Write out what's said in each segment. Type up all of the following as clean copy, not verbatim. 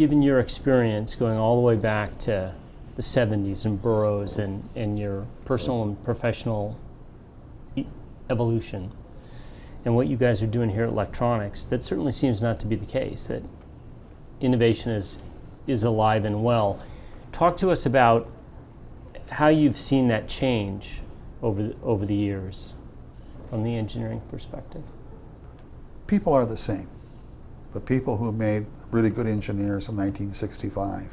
given your experience going all the way back to the 70s and Burroughs and your personal and professional evolution, and what you guys are doing here at Lectronix, that certainly seems not to be the case, that innovation is alive and well. Talk to us about how you've seen that change over the years from the engineering perspective. People are the same. The people who made really good engineers in 1965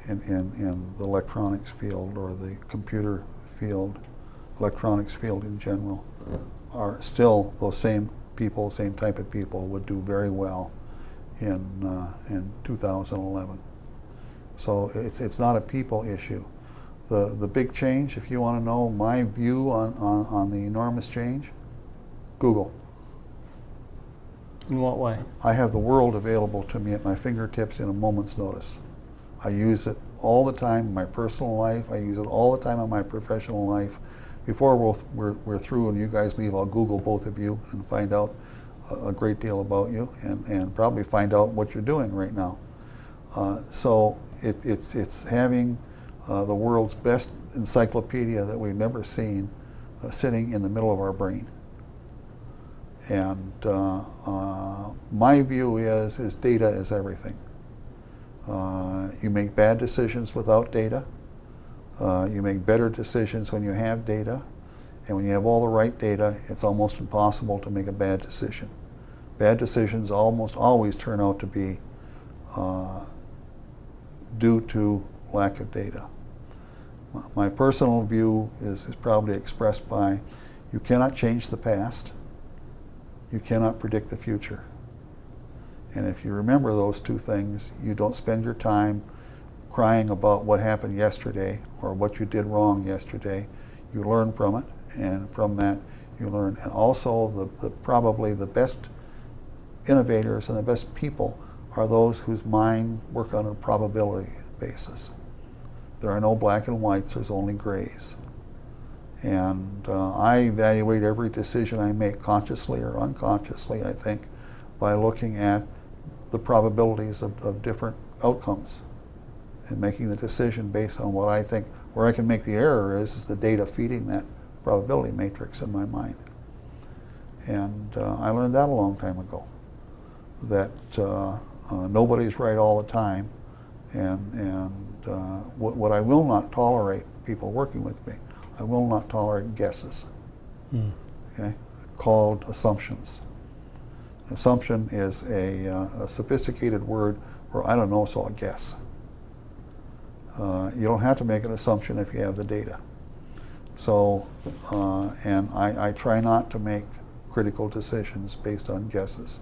in the electronics field or the computer field, electronics field in general, are still those same people, same type of people would do very well in 2011. So it's not a people issue. The big change, if you want to know my view on the enormous change, Google. In what way? I have the world available to me at my fingertips in a moment's notice. I use it all the time in my personal life. I use it all the time in my professional life. Before we're through and you guys leave, I'll Google both of you and find out a great deal about you and probably find out what you're doing right now. So it's having the world's best encyclopedia that we've never seen sitting in the middle of our brain. And my view is data is everything. You make bad decisions without data. You make better decisions when you have data. And when you have all the right data, it's almost impossible to make a bad decision. Bad decisions almost always turn out to be due to lack of data. My personal view is probably expressed by, you cannot change the past. You cannot predict the future. And if you remember those two things, you don't spend your time crying about what happened yesterday or what you did wrong yesterday. You learn from it, and from that you learn. And also, probably the best innovators and the best people are those whose mind work on a probability basis. There are no black and whites, there's only grays. And I evaluate every decision I make, consciously or unconsciously, I think, by looking at the probabilities of different outcomes and making the decision based on what I think. Where I can make the error is the data feeding that probability matrix in my mind. And I learned that a long time ago, that nobody's right all the time, and what I will not tolerate, people working with me, I will not tolerate guesses, okay, called assumptions. Assumption is a sophisticated word for I don't know, so I'll guess. You don't have to make an assumption if you have the data. So, and I try not to make critical decisions based on guesses,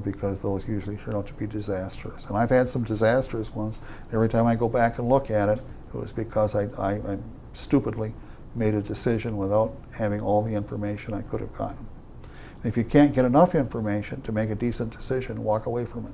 because those usually turn out to be disastrous. And I've had some disastrous ones. Every time I go back and look at it, it was because I stupidly made a decision without having all the information I could have gotten. And if you can't get enough information to make a decent decision, walk away from it.